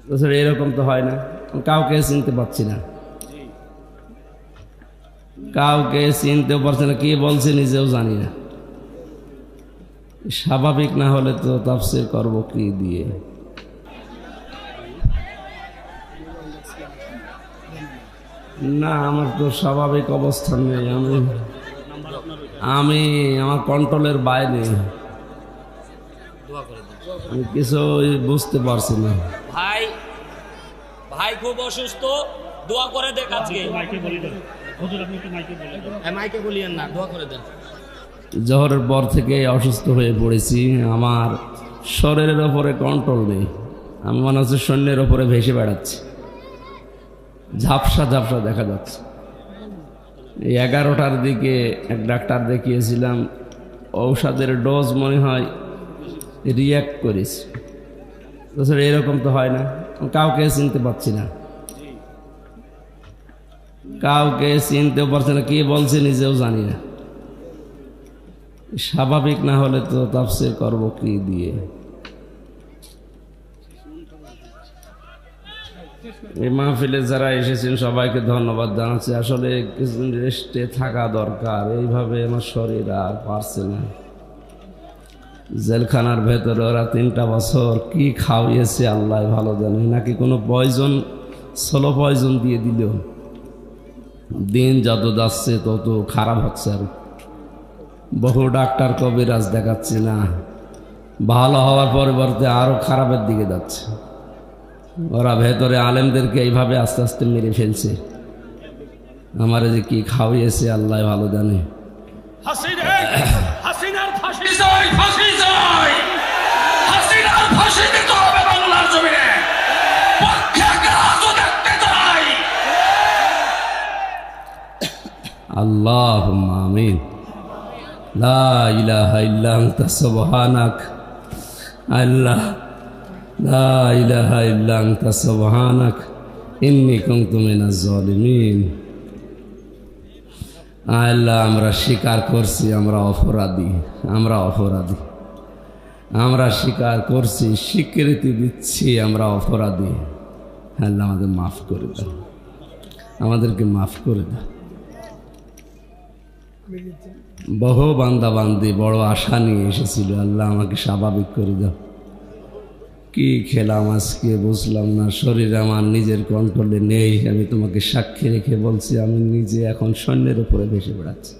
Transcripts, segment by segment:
তাছাড়া এরকম তো হয় না, কাউকে চিনতে পারছি না, কাউকে চিনতেও পারছি না, কি বলছে নিজেও জানি না। স্বাভাবিক না হলে তো তাফসীর করব কি দিয়ে? না, আমার তো স্বাভাবিক অবস্থান নেই, আমি আমার কন্ট্রোলের বাইরে, আমি কিছু বুঝতে পারছি না। ভাই ভাই খুব অসুস্থ, দোয়া করে দেখ। আজকে মাইকে বলিয়েন না, দোয়া করে দেন। জোহরের পর থেকে অসুস্থ হয়ে পড়েছি, আমার শরীরের ওপরে কন্ট্রোল নেই, আমি মনে হচ্ছে সৈন্যের ওপরে ভেসে বেড়াচ্ছি, ঝাপসা ঝাপসা দেখা যাচ্ছে। এই 11টার দিকে এক ডাক্তার দেখিয়েছিলাম, ঔষধের ডোজ মনে হয় রিয়্যাক্ট করেছে। তাছাড়া এরকম তো হয় না, কাউকে চিনতে পারছি না, কাউকে চিনতেও পারছি না, কি বলছে নিজেও জানি না। স্বাভাবিক না হলে তো তাফসীর করব কি দিয়ে? এই মাহফিলে যারা এসেছেন সবাইকে ধন্যবাদ জানাচ্ছি। আসলে কিছু রেস্টে থাকা দরকার, এইভাবে আমার শরীর আর পারছে না। জেলখানার ভেতরে ওরা 3টা বছর কি খাওয়িয়েছে আল্লাহ ভালো জানে, নাকি কোনো পয়জন, স্লো পয়জন দিয়ে দিল। দিন যত যাচ্ছে তত খারাপ হচ্ছে, আর বহু ডাক্তার কবিরাজ দেখাচ্ছে না, ভালো হওয়ার পরিবর্তে আরো খারাপের দিকে যাচ্ছে। ওরা ভেতরে আলেমদেরকে এইভাবে আস্তে আস্তে মেরে ফেলছে। আমার যে কি খাওয়িয়েছে আল্লাহ ভালো জানে। হাসিনার ফাঁসি চাই, ফাঁসি চাই, হাসিনার ফাঁসি দিতে হবে বাংলার জমিনে। আল্লাহুম্মা আমিন। লা ইলাহা ইল্লা আনতা সুবহানাক। আল্লাহ, লা ইলাহা ইল্লা আনতা সুবহানাক ইন্নী কুনতু মিনাজ জালিমিন। আল্লাহ, আমরা স্বীকার করছি আমরা অপরাধী, আমরা অপরাধী, আমরা স্বীকার করছি, স্বীকৃতি দিচ্ছি আমরা অপরাধী। আল্লাহ, আমাদের মাফ করে দাও, আমাদেরকে মাফ করে দাও। বহু বান্দা বান্দি বড় আশা নিয়ে এসেছিল, আল্লাহ আমাকে স্বাভাবিক করে দাও। কি খেলাম আজকে বুঝলাম না, শরীর আমার নিজের কন্ট্রোলে নেই। আমি তোমাকে সাক্ষী রেখে বলছি, আমি নিজে এখন সৈন্যের উপরে ভেসে বেড়াচ্ছি,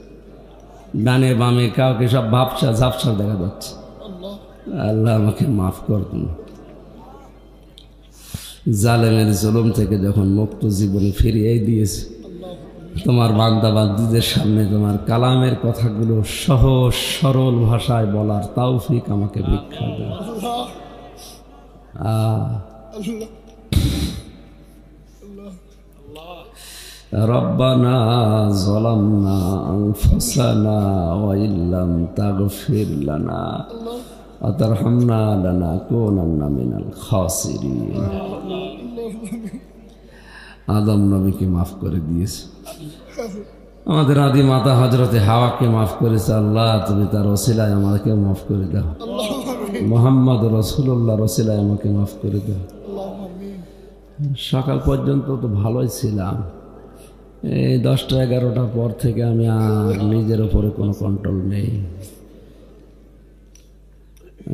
ডানে বামে কাউকে সব ভাবসা ঝাপসা দেখা যাচ্ছে। আল্লাহ আমাকে মাফ কর তুমি। জালেমের জুলুম থেকে যখন মুক্ত জীবনে ফিরিয়ে দিয়েছে, তোমার বান্দা বান্দীদের সামনে তোমার কালামের কথাগুলো সহজ সরল ভাষায় বলার তৌফিক আমাকে ভিক্ষা দাও। রব্বানা যালামনা আনফুসানা ওয়া ইল্লাম তাগফির লানা ওয়া তারহামনা লানাকুনান্না মিনাল খাসিরিন। আদম নবীকে মাফ করে দিয়েছে, আমাদের আদি মাতা হযরতে হাওয়াকে মাফ করেছে। আল্লাহ, তুমি তার ওসিলায় আমাকে মাফ করে দাও। মুহাম্মদ রাসূলুল্লাহর ওসিলায় আমাকে মাফ করে দাও। সকাল পর্যন্ত তো ভালোই ছিলাম, এই 10টা 11টা পর থেকে আমি আর নিজের উপরে কোনো কন্ট্রোল নেই।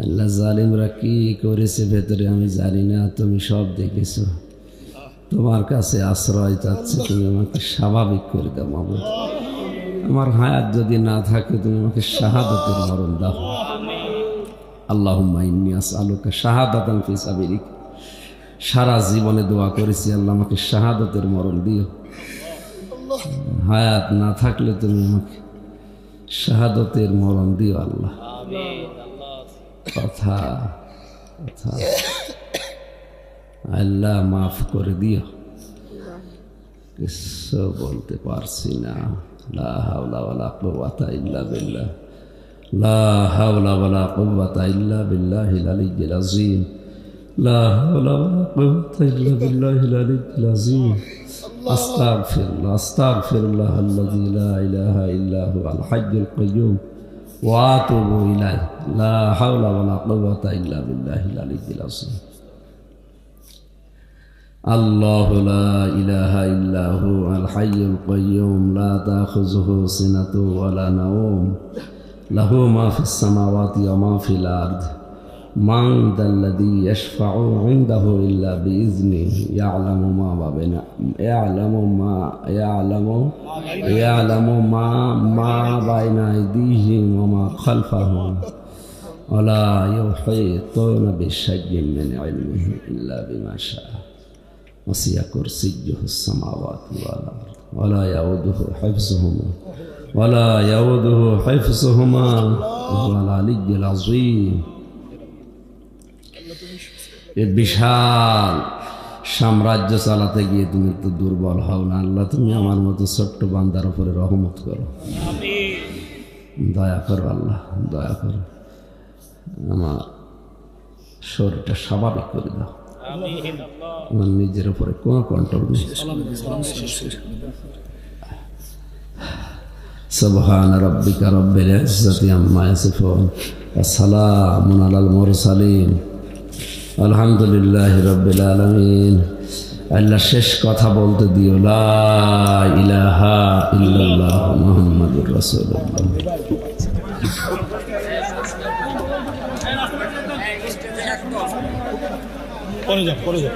আল্লাহ, জালিমরা কি করেছে ভেতরে আমি জানি না, তুমি সব দেখেছো। তোমার কাছে আশ্রয় চাচ্ছি, তুমি আমাকে স্বাভাবিক করে দাও মাবুদ। আমার হায়াত যদি না থাকে তুমি আমাকে শাহাদাতের মরণ দাও। আল্লাহুম্মা ইন্নী আসআলুকা শাহাদাতান ফি সাবিলিক। সারা জীবনে দোয়া করেছি, আল্লাহ আমাকে শাহাদাতের মরণ দিও। হায়াত না থাকলে তুমি আমাকে শাহাদাতের মরণ দিও আল্লাহ। কথা কথা আল্লাহ মাফ করে দিও, কিছু বলতে পারছি না। লা হাওলা ওয়ালা কুওয়াতা ইল্লা বিল্লাহ, লা হাওলা ওয়ালা কুওয়াতা ইল্লা বিল্লাহিল আলিয়্যিল আযীম, লা হাওলা ওয়ালা কুওয়াতা ইল্লা বিল্লাহিল আলিয়্যিল আযীম। আস্তাগফিরুল্লাহ, আস্তাগফিরুল্লাহ আল্লাযী লা ইলাহা ইল্লা হুয়াল হাইয়্যুল কাইয়্যুম ওয়া আতুবু ইলাইহি, লা হাওলা ওয়ালা কুওয়াতা ইল্লা বিল্লাহিল আলিয়্যিল আযীম। الله لا إله إلا هو الحي القيوم لا تأخذه سنة ولا نوم له ما في السماوات وما في الأرض من ذا الذي يشفع عنده إلا بإذنه يعلم ما بين أيديهم وما خلفهم ولا يحيطون بشيء من علمه إلا بما شاء وسع كرسيه السماوات والأرض ولا يؤوده حفظهما وهو العلي العظيم এ বিশাল সাম্রাজ্য চালাতে গিয়ে তুমি তো দুর্বল হও না আল্লাহ, তুমি আমার মতো ছোট্ট বান্দার উপরে রহমত করো, দয়া করো আল্লাহ, দয়া করো, আমার শরীরটা স্বাভাবিক করে দাও, আমার নিজের উপরে কোনো কন্ট্রোল নেই। সুবহান রাব্বিকা রাব্বিল ইজ্জাতি আম্মা ইয়াসিফুন ওয়া সালামুন আলাল মুরসালিন আলহামদুলিল্লাহি রাব্বিল আলামিন। আল্লাহ শেষ কথা বলতে দিও, লা ইলাহা ইল্লাল্লাহ মুহাম্মাদুর রাসূলুল্লাহ। পরে যাও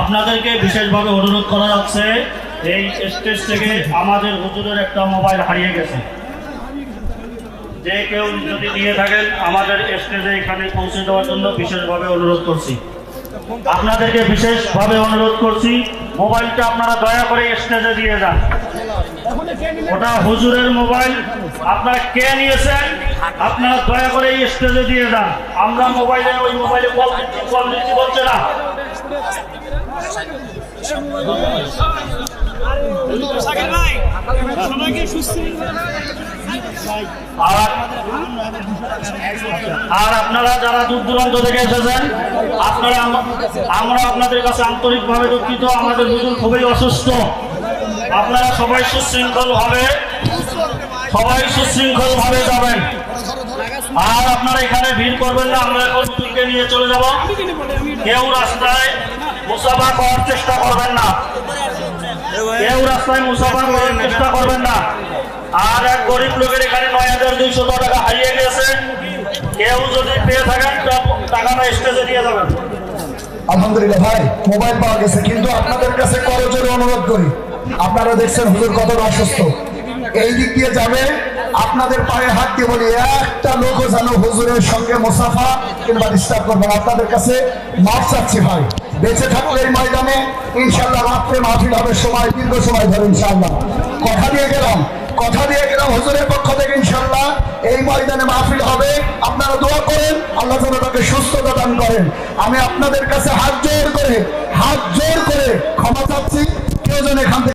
আপনাদেরকে বিশেষভাবে অনুরোধ করা যাচ্ছে, এই স্টেজ থেকে আমাদের হুজুরের একটা মোবাইল হারিয়ে গেছে। যে কেউ যদি নিয়ে থাকেন আমাদের স্টেজে এখানে পৌঁছে দেওয়ার জন্য বিশেষভাবে অনুরোধ করছি। আপনাদেরকে বিশেষভাবে অনুরোধ করছি, মোবাইলটা আপনারা দয়া করে স্টেজে দিয়ে যান। ওটা হুজুরের মোবাইল, আপনারা কে নিয়েছেন আপনারা দয়া করে এই স্টেজে দিয়ে যান। আমরা মোবাইলে ওই মোবাইলে কল দিচ্ছি বলছে না। আর আপনারা যারা দূর দূরান্ত থেকে এসেছেন, আমরা আপনাদের কাছে আন্তরিকভাবে দুঃখিত। আমাদের হুজুর খুবই অসুস্থ। আপনারা সবাই সুশৃঙ্খল ভাবে যাবেন। আর আপনারা এখানে ভিড় করবেন না। আমরা এখন হুজুরকে নিয়ে চলে যাব। কেউ রাস্তায় মুসাফা করার চেষ্টা করবেন না। আর এক গরিব লোকের এখানে 9200 টাকা হারিয়ে গেছে। কেউ যদি পেয়ে থাকেন টাকাটা স্টেজে দিয়ে যাবেন। আলহামদুলিল্লাহ ভাই, মোবাইল পাওয়া গেছে, কিন্তু আপনাদের কাছে করজোরে অনুরোধ করি, আপনারা দেখছেন হুজুর কতটা অসুস্থ, এই দিক দিয়ে যাবে, আপনাদের পায়ে হাত দিয়ে বলি একটা লোকও যেন হুজুরের সঙ্গে মুসাফা কিংবা ডিস্টার্ব করবে না। আপনাদের কাছে মাফ চাচ্ছি ভাই। বেঁচে থাকলে এই ময়দানে ইনশাল্লাহ রাত্রে মাহফিল হবে, দীর্ঘ সময় ধরে ইনশাল্লাহ। কথা দিয়ে গেলাম হুজুরের পক্ষ থেকে ইনশাল্লাহ এই ময়দানে মাহফিল হবে। আপনারা দোয়া করেন, আল্লাহ যেন তাকে সুস্থতা দান করেন। আমি আপনাদের কাছে হাত জোর করে ক্ষমা চাচ্ছি, কেউ যেন এখান থেকে